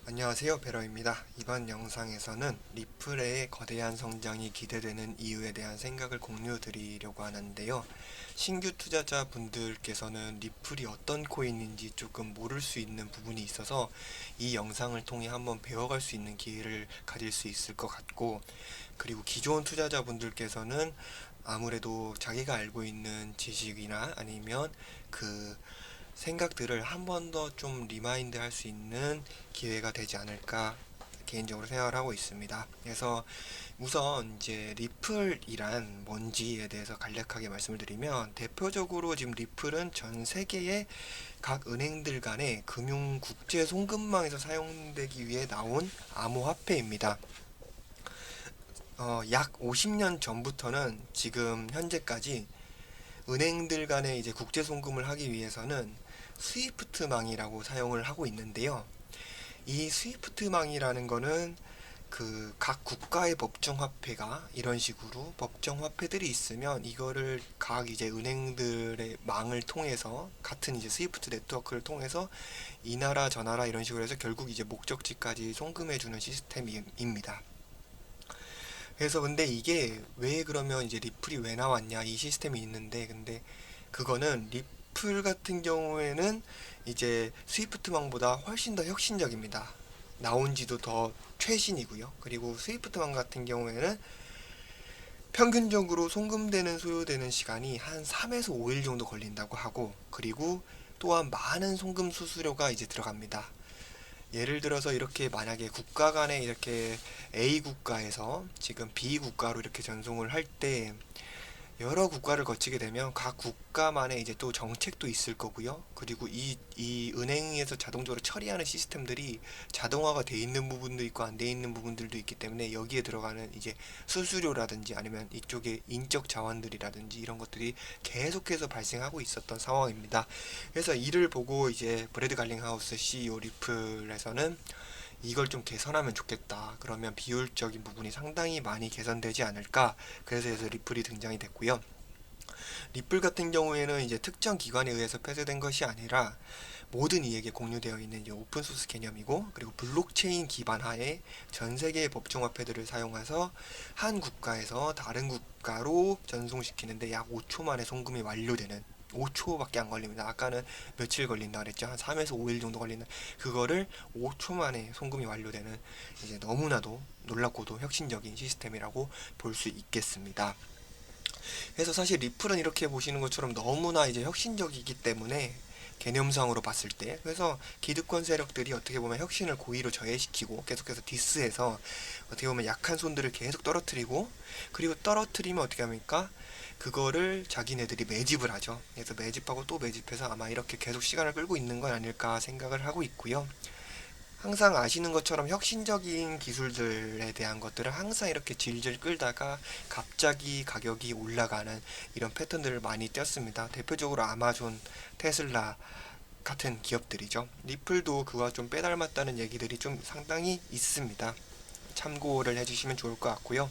안녕하세요, 베러입니다. 이번 영상에서는 리플의 거대한 성장이 기대되는 이유에 대한 생각을 공유 드리려고 하는데요. 신규 투자자 분들께서는 리플이 어떤 코인인지 조금 모를 수 있는 부분이 있어서 이 영상을 통해 한번 배워갈 수 있는 기회를 가질 수 있을 것 같고, 그리고 기존 투자자 분들께서는 아무래도 자기가 알고 있는 지식이나 아니면 그 생각들을 한 번 더 좀 리마인드 할 수 있는 기회가 되지 않을까 개인적으로 생각을 하고 있습니다. 그래서 우선 이제 리플이란 뭔지에 대해서 간략하게 말씀을 드리면, 대표적으로 지금 리플은 전 세계의 각 은행들 간의 금융 국제 송금망에서 사용되기 위해 나온 암호화폐입니다. 약 50년 전부터는 지금 현재까지 은행들 간의 이제 국제 송금을 하기 위해서는 스위프트망이라고 사용을 하고 있는데요. 이 스위프트망이라는 거는 그 각 국가의 법정 화폐가 이런 식으로 법정 화폐들이 있으면 이거를 각 이제 은행들의 망을 통해서 같은 이제 스위프트 네트워크를 통해서 이 나라 저 나라 이런 식으로 해서 결국 이제 목적지까지 송금해 주는 시스템입니다. 그래서 근데 이게 왜 그러면 이제 리플이 왜 나왔냐, 이 시스템이 있는데, 근데 그거는 리플 같은 경우에는 이제 스위프트망보다 훨씬 더 혁신적입니다. 나온 지도 더 최신이고요. 그리고 스위프트망 같은 경우에는 평균적으로 송금되는 소요되는 시간이 한 3에서 5일 정도 걸린다고 하고, 그리고 또한 많은 송금 수수료가 이제 들어갑니다. 예를 들어서 이렇게 만약에 국가 간에 이렇게 A 국가에서 지금 B 국가로 이렇게 전송을 할 때 여러 국가를 거치게 되면 각 국가만의 이제 또 정책도 있을 거고요. 그리고 이 은행에서 자동적으로 처리하는 시스템들이 자동화가 돼 있는 부분도 있고 안 돼 있는 부분들도 있기 때문에 여기에 들어가는 이제 수수료라든지 아니면 이쪽에 인적 자원들이라든지 이런 것들이 계속해서 발생하고 있었던 상황입니다. 그래서 이를 보고 이제 브래드 갈링하우스 CEO 리플에서는 이걸 좀 개선하면 좋겠다. 그러면 비효율적인 부분이 상당히 많이 개선되지 않을까. 그래서 리플이 등장이 됐고요. 리플 같은 경우에는 이제 특정 기관에 의해서 폐쇄된 것이 아니라 모든 이에게 공유되어 있는 이제 오픈소스 개념이고, 그리고 블록체인 기반 하에 전 세계의 법정화폐들을 사용해서 한 국가에서 다른 국가로 전송시키는데 약 5초 만에 송금이 완료되는, 5초밖에 안 걸립니다. 아까는 며칠 걸린다 그랬죠. 한 3에서 5일 정도 걸리는 그거를 5초 만에 송금이 완료되는, 이제 너무나도 놀랍고도 혁신적인 시스템이라고 볼 수 있겠습니다. 그래서 사실 리플은 이렇게 보시는 것처럼 너무나 이제 혁신적이기 때문에 개념상으로 봤을 때, 그래서 기득권 세력들이 어떻게 보면 혁신을 고의로 저해시키고 계속해서 디스해서 어떻게 보면 약한 손들을 계속 떨어뜨리고, 그리고 떨어뜨리면 어떻게 합니까? 그거를 자기네들이 매집을 하죠. 그래서 매집하고 또 매집해서 아마 이렇게 계속 시간을 끌고 있는 건 아닐까 생각을 하고 있고요. 항상 아시는 것처럼 혁신적인 기술들에 대한 것들을 항상 이렇게 질질 끌다가 갑자기 가격이 올라가는 이런 패턴들을 많이 띄었습니다. 대표적으로 아마존, 테슬라 같은 기업들이죠. 리플도 그와 좀 빼닮았다는 얘기들이 좀 상당히 있습니다. 참고를 해주시면 좋을 것 같고요.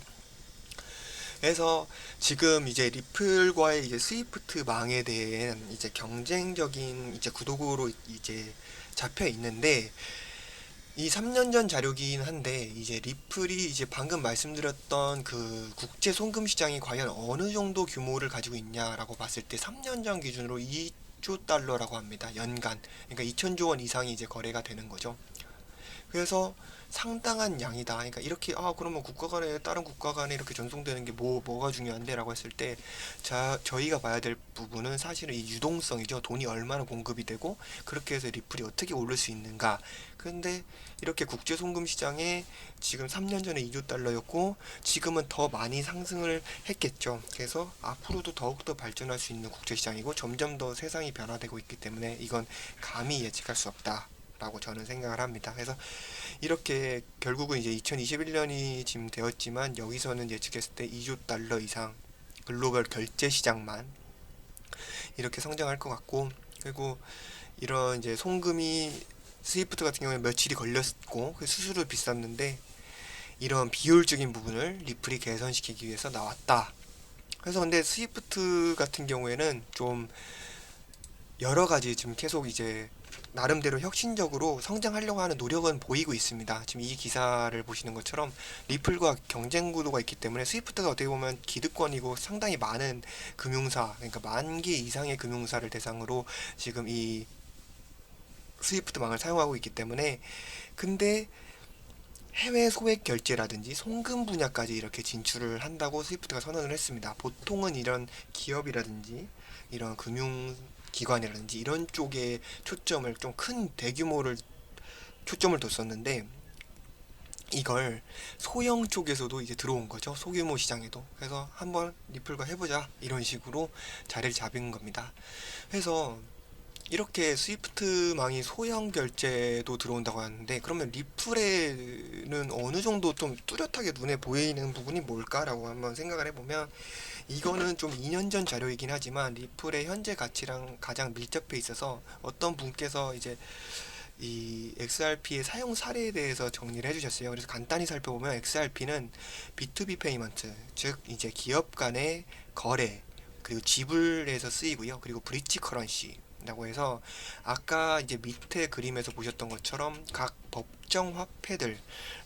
그래서 지금 이제 리플과의 이제 스위프트 망에 대한 이제 경쟁적인 이제 구도로 이제 잡혀 있는데, 이 3년 전 자료긴 한데 이제 리플이 이제 방금 말씀드렸던 그 국제 송금 시장이 과연 어느 정도 규모를 가지고 있냐라고 봤을 때 3년 전 기준으로 2조 달러라고 합니다. 연간. 그러니까 2천조 원 이상이 이제 거래가 되는 거죠. 그래서 상당한 양이다. 그러니까 이렇게 그러면 국가 간에 다른 국가 간에 이렇게 전송되는 게 뭐가 중요한데라고 했을 때, 저희가 봐야 될 부분은 사실은 이 유동성이죠. 돈이 얼마나 공급이 되고 그렇게 해서 리플이 어떻게 오를 수 있는가. 그런데 이렇게 국제 송금 시장에 지금 3년 전에 2조 달러였고 지금은 더 많이 상승을 했겠죠. 그래서 앞으로도 더욱더 발전할 수 있는 국제 시장이고 점점 더 세상이 변화되고 있기 때문에 이건 감히 예측할 수 없다. 라고 저는 생각을 합니다. 그래서 이렇게 결국은 이제 2021년이 지금 되었지만 여기서는 예측했을 때 2조 달러 이상 글로벌 결제 시장만 이렇게 성장할 것 같고, 그리고 이런 이제 송금이 스위프트 같은 경우에 며칠이 걸렸고 그 수수료 비쌌는데 이런 비효율적인 부분을 리플이 개선시키기 위해서 나왔다. 그래서 근데 스위프트 같은 경우에는 좀 여러 가지 지금 계속 이제 나름대로 혁신적으로 성장하려고 하는 노력은 보이고 있습니다. 지금 이 기사를 보시는 것처럼 리플과 경쟁 구도가 있기 때문에 스위프트가 어떻게 보면 기득권이고 상당히 많은 금융사, 그러니까 10,000개 이상의 금융사를 대상으로 지금 이 스위프트망을 사용하고 있기 때문에, 근데 해외 소액 결제라든지 송금 분야까지 이렇게 진출을 한다고 스위프트가 선언을 했습니다. 보통은 이런 기업이라든지 이런 금융기관이라든지 이런 쪽에 초점을, 좀 큰 대규모를 초점을 뒀었는데, 이걸 소형 쪽에서도 이제 들어온 거죠. 소규모 시장에도. 그래서 한번 리플과 해보자, 이런 식으로 자리를 잡은 겁니다. 그래서 이렇게 스위프트망이 소형 결제도 들어온다고 하는데, 그러면 리플에는 어느 정도 좀 뚜렷하게 눈에 보이는 부분이 뭘까라고 한번 생각을 해보면, 이거는 좀 2년 전 자료이긴 하지만 리플의 현재 가치랑 가장 밀접해 있어서 어떤 분께서 이제 이 XRP의 사용 사례에 대해서 정리를 해주셨어요. 그래서 간단히 살펴보면 XRP는 B2B 페이먼트, 즉 이제 기업 간의 거래, 그리고 지불에서 쓰이고요. 그리고 브릿지 커런시라고 해서 아까 이제 밑에 그림에서 보셨던 것처럼 각 법정 화폐들이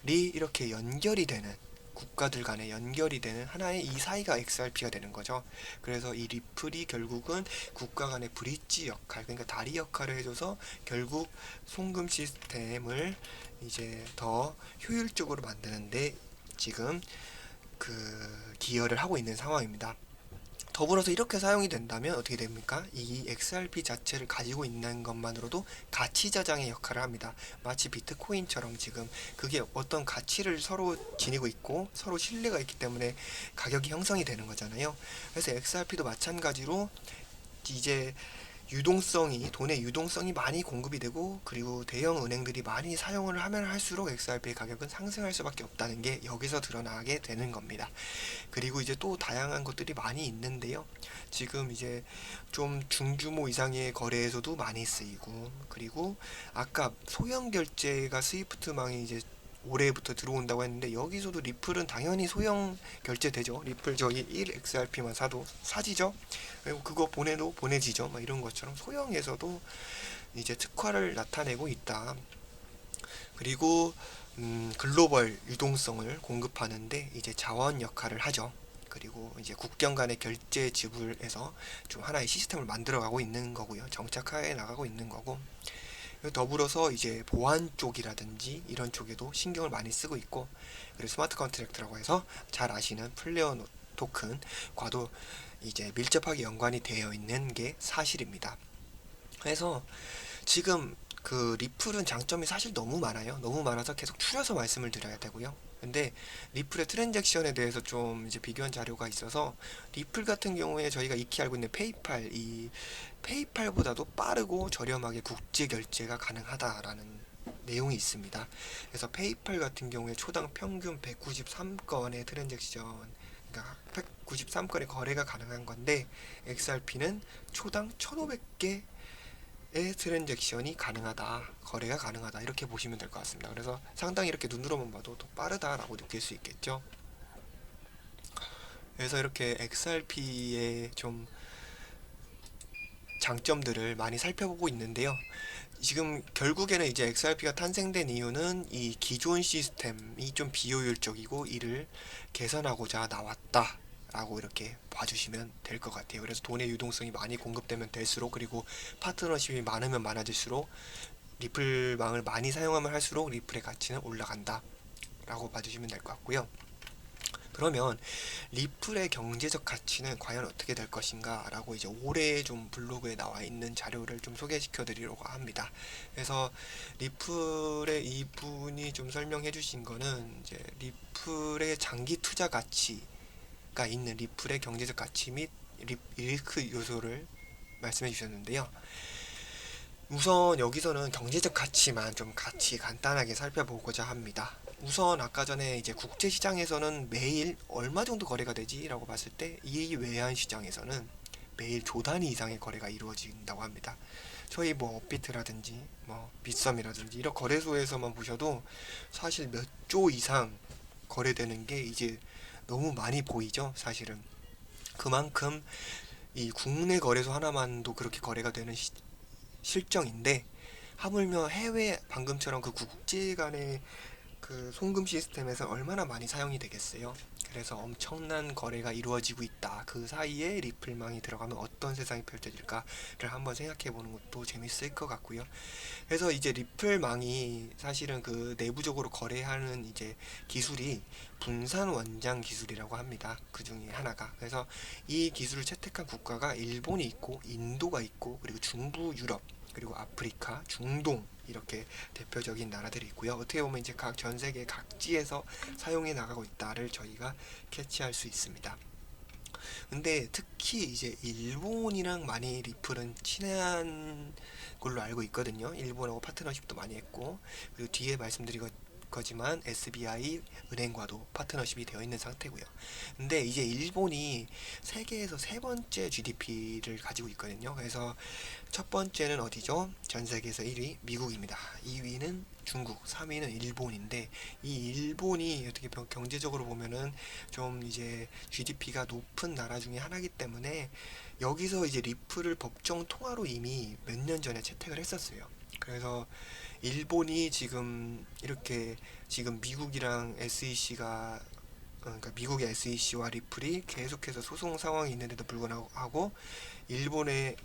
이렇게 연결이 되는, 국가들 간에 연결이 되는 하나의 이 사이가 XRP가 되는 거죠. 그래서 이 리플이 결국은 국가 간의 브릿지 역할, 그러니까 다리 역할을 해줘서 결국 송금 시스템을 이제 더 효율적으로 만드는데 지금 기여를 하고 있는 상황입니다. 더불어서 이렇게 사용이 된다면 어떻게 됩니까? 이 XRP 자체를 가지고 있는 것만으로도 가치 저장의 역할을 합니다. 마치 비트코인처럼 지금 그게 어떤 가치를 서로 지니고 있고 서로 신뢰가 있기 때문에 가격이 형성이 되는 거잖아요. 그래서 XRP도 마찬가지로 이제 돈의 유동성이 많이 공급이 되고, 그리고 대형 은행들이 많이 사용을 하면 할수록 XRP의 가격은 상승할 수밖에 없다는 게 여기서 드러나게 되는 겁니다. 그리고 이제 또 다양한 것들이 많이 있는데요. 지금 이제 좀 중규모 이상의 거래에서도 많이 쓰이고, 그리고 아까 소형 결제가 스위프트망이 이제 올해부터 들어온다고 했는데, 여기서도 리플은 당연히 소형 결제되죠. 리플 저기 1XRP만 사도 사지죠. 그리고 그거 보내지죠. 막 이런 것처럼 소형에서도 이제 특화를 나타내고 있다. 그리고 글로벌 유동성을 공급하는데 이제 자원 역할을 하죠. 그리고 이제 국경 간의 결제 지불에서 좀 하나의 시스템을 만들어가고 있는 거고요. 정착하에 나가고 있는 거고. 더불어서 이제 보안 쪽이라든지 이런 쪽에도 신경을 많이 쓰고 있고, 그리고 스마트 컨트랙트라고 해서 잘 아시는 플레어 토큰과도 이제 밀접하게 연관이 되어 있는 게 사실입니다. 그래서 지금 리플은 장점이 사실 너무 많아요. 너무 많아서 계속 추려서 말씀을 드려야 되고요. 근데 리플의 트랜잭션에 대해서 좀 이제 비교한 자료가 있어서, 리플 같은 경우에 저희가 익히 알고 있는 페이팔, 이 페이팔보다도 빠르고 저렴하게 국제 결제가 가능하다라는 내용이 있습니다. 그래서 페이팔 같은 경우에 초당 평균 193건의 트랜잭션, 그러니까 193건의 거래가 가능한 건데, XRP는 초당 1500개 의 트랜잭션이 가능하다, 거래가 가능하다, 이렇게 보시면 될 것 같습니다. 그래서 상당히 이렇게 눈으로만 봐도 더 빠르다라고 느낄 수 있겠죠. 그래서 이렇게 XRP의 좀 장점들을 많이 살펴보고 있는데요. 지금 결국에는 이제 XRP가 탄생된 이유는 이 기존 시스템이 좀 비효율적이고 이를 개선하고자 나왔다 라고 이렇게 봐주시면 될 것 같아요. 그래서 돈의 유동성이 많이 공급되면 될수록, 그리고 파트너십이 많으면 많아질수록, 리플망을 많이 사용하면 할수록 리플의 가치는 올라간다 라고 봐주시면 될 것 같고요. 그러면 리플의 경제적 가치는 과연 어떻게 될 것인가 라고 이제 올해 좀 블로그에 나와 있는 자료를 좀 소개시켜 드리려고 합니다. 그래서 리플의 이분이 좀 설명해 주신 거는 이제 리플의 장기 투자 가치가 있는 리플의 경제적 가치 및 리스크 요소를 말씀해 주셨는데요. 우선 여기서는 경제적 가치만 좀 같이 간단하게 살펴보고자 합니다. 우선 아까 전에 이제 국제 시장에서는 매일 얼마 정도 거래가 되지라고 봤을 때, 이 외환 시장에서는 매일 조 단위 이상의 거래가 이루어진다고 합니다. 저희 뭐 업비트라든지 뭐 빗썸이라든지 이런 거래소에서만 보셔도 사실 몇 조 이상 거래되는 게 이제 너무 많이 보이죠, 사실은. 그만큼 이 국내 거래소 하나만도 그렇게 거래가 되는 실정인데, 하물며 해외 방금처럼 그 국제 간의 그 송금 시스템에서 얼마나 많이 사용이 되겠어요. 그래서 엄청난 거래가 이루어지고 있다. 그 사이에 리플망이 들어가면 어떤 세상이 펼쳐질까를 한번 생각해 보는 것도 재밌을 것 같고요. 그래서 이제 리플망이 사실은 그 내부적으로 거래하는 이제 기술이 분산 원장 기술이라고 합니다. 그 중에 하나가. 그래서 이 기술을 채택한 국가가 일본이 있고 인도가 있고 그리고 중부 유럽 그리고 아프리카, 중동 이렇게 대표적인 나라들이 있고요. 어떻게 보면 이제 각 전 세계 각지에서 사용해 나가고 있다를 저희가 캐치할 수 있습니다. 근데 특히 이제 일본이랑 많이 리플은 친한 걸로 알고 있거든요. 일본하고 파트너십도 많이 했고, 그리고 뒤에 말씀드린 거지만 SBI 은행과도 파트너십이 되어 있는 상태고요. 근데 이제 일본이 세계에서 세 번째 GDP를 가지고 있거든요. 그래서 첫 번째는 어디죠? 전 세계에서 1위 미국입니다. 2위는 중국, 3위는 일본인데 이 일본이 어떻게 경제적으로 보면은 좀 이제 GDP가 높은 나라 중에 하나이기 때문에 여기서 이제 리플을 법정 통화로 이미 몇 년 전에 채택을 했었어요. 그래서 일본이 지금 이렇게 지금 미국이랑 SEC가 그러니까 미국의 SEC와 리플이 계속해서 소송 상황이 있는데도 불구하고 일본의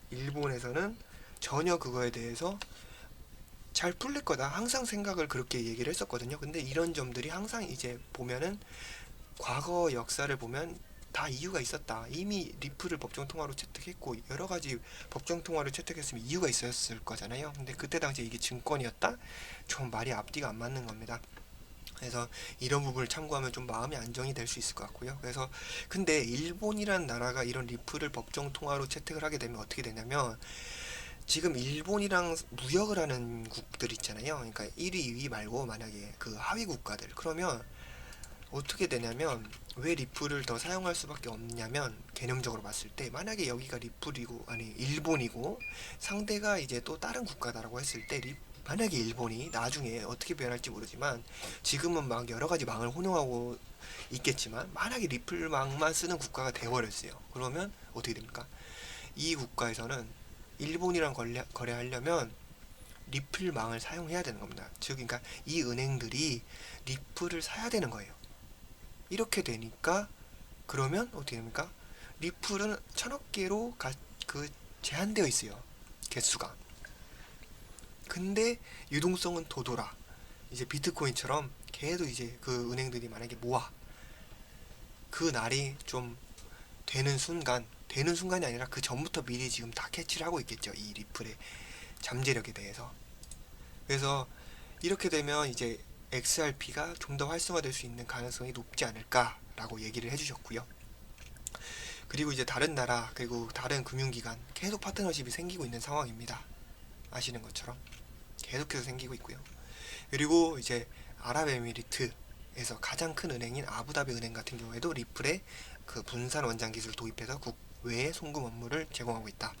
일본에서는 전혀 그거에 대해서 잘 풀릴 거다 항상 생각을 그렇게 얘기를 했었거든요. 근데 이런 점들이 항상 이제 보면은 과거 역사를 보면 다 이유가 있었다. 이미 리플을 법정 통화로 채택했고 여러 가지 법정 통화를 채택했으면 이유가 있었을 거잖아요. 근데 그때 당시 이게 증권이었다? 좀 말이 앞뒤가 안 맞는 겁니다. 그래서 이런 부분을 참고하면 좀 마음이 안정이 될 수 있을 것 같고요. 그래서 근데 일본이란 나라가 이런 리플을 법정 통화로 채택을 하게 되면 어떻게 되냐면 지금 일본이랑 무역을 하는 국들 있잖아요. 그러니까 1위, 2위 말고 만약에 그 하위 국가들 그러면 어떻게 되냐면 왜 리플을 더 사용할 수밖에 없냐면 개념적으로 봤을 때 만약에 여기가 리플이고 아니 일본이고 상대가 이제 또 다른 국가다라고 했을 때 만약에 일본이 나중에 어떻게 변할지 모르지만 지금은 막 여러 가지 망을 혼용하고 있겠지만 만약에 리플망만 쓰는 국가가 되어버렸어요. 그러면 어떻게 됩니까? 이 국가에서는 일본이랑 거래하려면 리플망을 사용해야 되는 겁니다. 즉, 그러니까 이 은행들이 리플을 사야 되는 거예요. 이렇게 되니까 그러면 어떻게 됩니까? 리플은 1000억 개로 그 제한되어 있어요. 개수가. 근데 유동성은 더 돌아. 이제 비트코인처럼 걔도 이제 그 은행들이 만약에 모아. 그 날이 좀 되는 순간이 아니라 그 전부터 미리 지금 다 캐치를 하고 있겠죠. 이 리플의 잠재력에 대해서. 그래서 이렇게 되면 이제 XRP가 좀 더 활성화될 수 있는 가능성이 높지 않을까라고 얘기를 해주셨고요. 그리고 이제 다른 나라 그리고 다른 금융기관 계속 파트너십이 생기고 있는 상황입니다. 아시는 것처럼 계속해서 생기고 있고요. 그리고 이제 아랍에미리트에서 가장 큰 은행인 아부다비 은행 같은 경우에도 리플에 그 분산 원장 기술을 도입해서 국외 송금 업무를 제공하고 있다.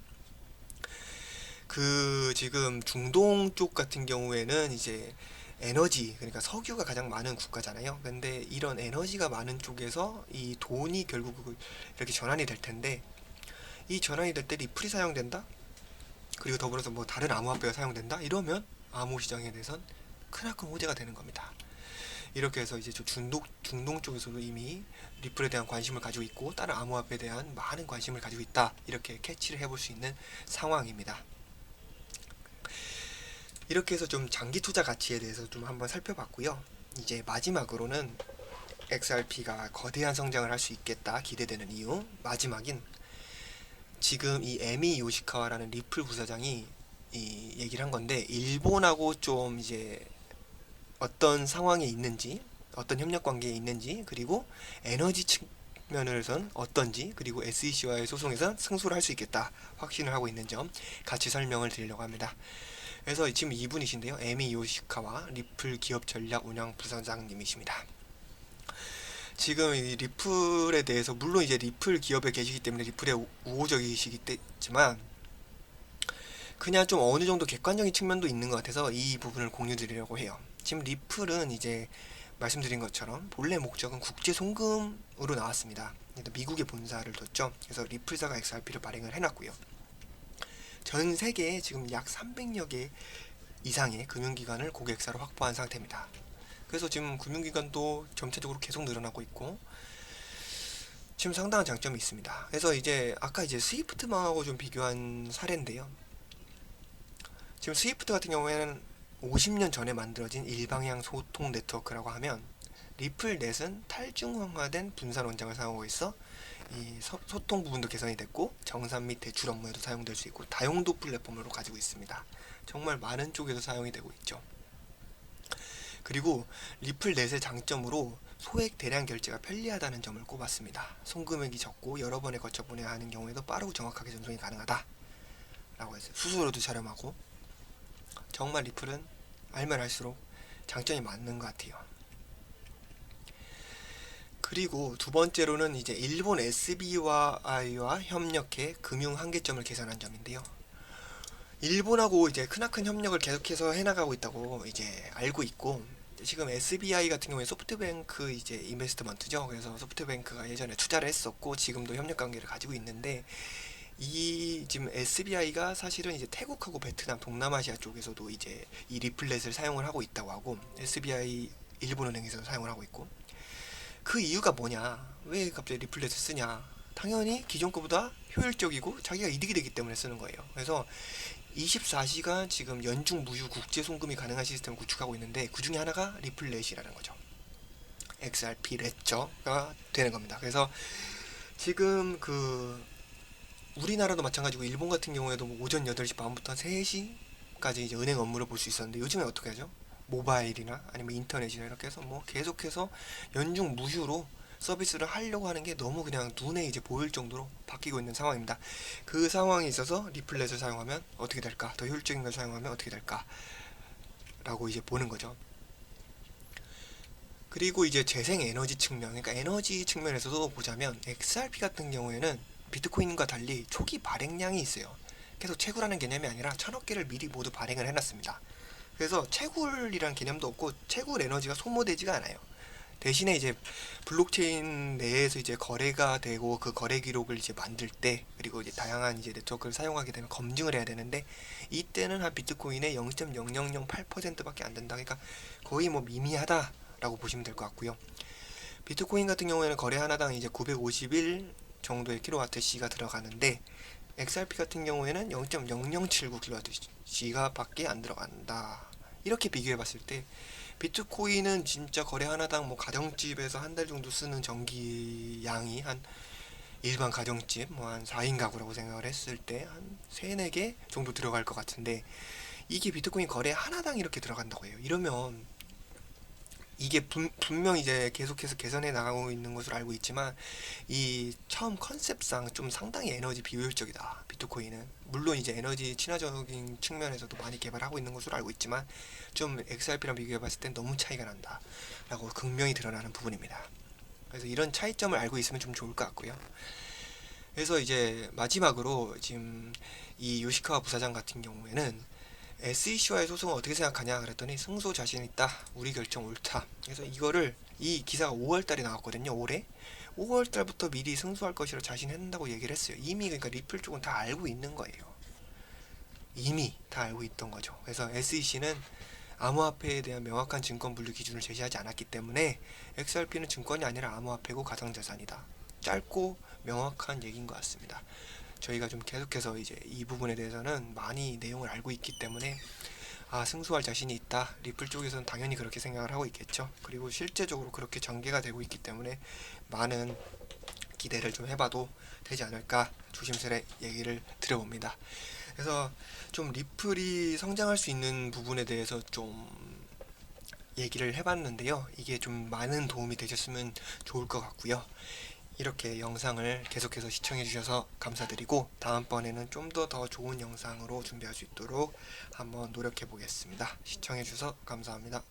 그 지금 중동 쪽 같은 경우에는 이제 에너지 그러니까 석유가 가장 많은 국가잖아요. 근데 이런 에너지가 많은 쪽에서 이 돈이 결국 이렇게 전환이 될 텐데 이 전환이 될 때 리플이 사용된다? 그리고 더불어서 뭐 다른 암호화폐가 사용된다? 이러면 암호 시장에 대해선 크나큰 호재가 되는 겁니다. 이렇게 해서 이제 중동 쪽에서도 이미 리플에 대한 관심을 가지고 있고 다른 암호화폐에 대한 많은 관심을 가지고 있다. 이렇게 캐치를 해볼 수 있는 상황입니다. 이렇게 해서 좀 장기 투자 가치에 대해서 좀 한번 살펴봤고요. 이제 마지막으로는 XRP가 거대한 성장을 할 수 있겠다 기대되는 이유 마지막인 지금 이 에미 요시카와라는 리플 부사장이 이 얘기를 한 건데 일본하고 좀 이제 어떤 상황에 있는지 어떤 협력 관계에 있는지 그리고 에너지 측면에선 어떤지 그리고 SEC와의 소송에서 승소를 할 수 있겠다 확신을 하고 있는 점 같이 설명을 드리려고 합니다. 그래서 지금 이분이신데요. 에미 요시카와 리플 기업 전략 운영 부사장님이십니다. 지금 이 리플에 대해서 물론 이제 리플 기업에 계시기 때문에 리플에 우호적이시겠지만 그냥 좀 어느 정도 객관적인 측면도 있는 것 같아서 이 부분을 공유드리려고 해요. 지금 리플은 이제 말씀드린 것처럼 본래 목적은 국제 송금으로 나왔습니다. 미국에 본사를 뒀죠. 그래서 리플사가 XRP를 발행을 해놨고요. 전 세계에 지금 약 300여 개 이상의 금융기관을 고객사로 확보한 상태입니다. 그래서 지금 금융기관도 점차적으로 계속 늘어나고 있고 지금 상당한 장점이 있습니다. 그래서 이제 아까 이제 스위프트망하고 좀 비교한 사례인데요. 지금 스위프트 같은 경우에는 50년 전에 만들어진 일방향 소통 네트워크라고 하면, 리플넷은 탈중앙화된 분산 원장을 사용하고 있어 이 소통 부분도 개선이 됐고 정산 및 대출 업무에도 사용될 수 있고 다용도 플랫폼으로 가지고 있습니다. 정말 많은 쪽에서 사용이 되고 있죠. 그리고 리플넷의 장점으로 소액 대량 결제가 편리하다는 점을 꼽았습니다. 송금액이 적고 여러 번에 걸쳐 보내야 하는 경우에도 빠르고 정확하게 전송이 가능하다 라고 했어요. 수수료도 저렴하고. 정말 리플은 알면 알수록 장점이 많은 것 같아요. 그리고 두 번째로는 이제 일본 SBI와 협력해 금융 한계점을 개선한 점인데요. 일본하고 이제 크나큰 협력을 계속해서 해나가고 있다고 이제 알고 있고, 지금 SBI 같은 경우에 소프트뱅크 이제 인베스트먼트죠. 그래서 소프트뱅크가 예전에 투자를 했었고 지금도 협력 관계를 가지고 있는데, 이 지금 SBI가 사실은 이제 태국하고 베트남, 동남아시아 쪽에서도 이제 이 리플렛을 사용을 하고 있다고 하고, SBI 일본은행에서 사용을 하고 있고, 그 이유가 뭐냐? 왜 갑자기 리플렛을 쓰냐? 당연히 기존 거보다 효율적이고 자기가 이득이 되기 때문에 쓰는 거예요. 그래서 24시간 지금 연중 무휴 국제 송금이 가능한 시스템을 구축하고 있는데, 그 중에 하나가 리플렛이라는 거죠. XRP 레저가 되는 겁니다. 그래서 지금 우리나라도 마찬가지고 일본 같은 경우에도 뭐 오전 8시 반부터 3시까지 이제 은행 업무를 볼 수 있었는데, 요즘에 어떻게 하죠? 모바일이나 아니면 인터넷이나 이렇게 해서 뭐 계속해서 연중 무휴로 서비스를 하려고 하는 게 너무 그냥 눈에 이제 보일 정도로 바뀌고 있는 상황입니다. 그 상황에 있어서 리플렛을 사용하면 어떻게 될까? 더 효율적인 걸 사용하면 어떻게 될까? 라고 이제 보는 거죠. 그리고 이제 재생 에너지 측면, 그러니까 에너지 측면에서도 보자면 XRP 같은 경우에는 비트코인과 달리 초기 발행량이 있어요. 계속 채굴하는 개념이 아니라 1000억 개를 미리 모두 발행을 해놨습니다. 그래서 채굴이란 개념도 없고 채굴 에너지가 소모되지가 않아요. 대신에 이제 블록체인 내에서 이제 거래가 되고 그 거래 기록을 이제 만들 때, 그리고 이제 다양한 이제 네트워크를 사용하게 되면 검증을 해야 되는데, 이때는 한 비트코인의 0.0008%밖에 안 된다. 그러니까 거의 뭐 미미하다라고 보시면 될 것 같고요. 비트코인 같은 경우에는 거래 하나당 이제 951 정도의 킬로와트시가 들어가는데, XRP 같은 경우에는 0.0079 킬로와트시가 밖에 안 들어간다. 이렇게 비교해 봤을 때 비트코인은 진짜 거래 하나당 뭐 가정집에서 한 달 정도 쓰는 전기 양이, 한 일반 가정집 뭐 한 4인 가구라고 생각을 했을 때 한 3, 4개 정도 들어갈 것 같은데, 이게 비트코인 거래 하나당 이렇게 들어간다고 해요. 이러면 이게 분명 이제 계속해서 개선해 나가고 있는 것으로 알고 있지만, 이 처음 컨셉상 좀 상당히 에너지 비효율적이다, 비트코인은. 물론 이제 에너지 친화적인 측면에서도 많이 개발하고 있는 것으로 알고 있지만, 좀 XRP랑 비교해 봤을 땐 너무 차이가 난다 라고 극명히 드러나는 부분입니다. 그래서 이런 차이점을 알고 있으면 좀 좋을 것 같고요. 그래서 이제 마지막으로 지금 이 요시카와 부사장 같은 경우에는 SEC와의 소송을 어떻게 생각하냐 그랬더니, 승소 자신 있다, 우리 결정 옳다. 그래서 이거를, 이 기사가 5월달에 나왔거든요. 올해 5월달부터 미리 승소할 것이라 자신한다고 얘기를 했어요. 이미 그러니까 리플 쪽은 다 알고 있는 거예요. 이미 다 알고 있던 거죠. 그래서 SEC는 암호화폐에 대한 명확한 증권 분류 기준을 제시하지 않았기 때문에 XRP는 증권이 아니라 암호화폐고 가상자산이다. 짧고 명확한 얘기인 것 같습니다. 저희가 좀 계속해서 이제 이 부분에 대해서는 많이 내용을 알고 있기 때문에, 승소할 자신이 있다, 리플 쪽에서는 당연히 그렇게 생각을 하고 있겠죠. 그리고 실제적으로 그렇게 전개가 되고 있기 때문에 많은 기대를 좀 해봐도 되지 않을까 조심스레 얘기를 드려봅니다. 그래서 좀 리플이 성장할 수 있는 부분에 대해서 좀 얘기를 해봤는데요. 이게 좀 많은 도움이 되셨으면 좋을 것 같고요. 이렇게 영상을 계속해서 시청해주셔서 감사드리고, 다음번에는 좀 더 좋은 영상으로 준비할 수 있도록 한번 노력해 보겠습니다. 시청해주셔서 감사합니다.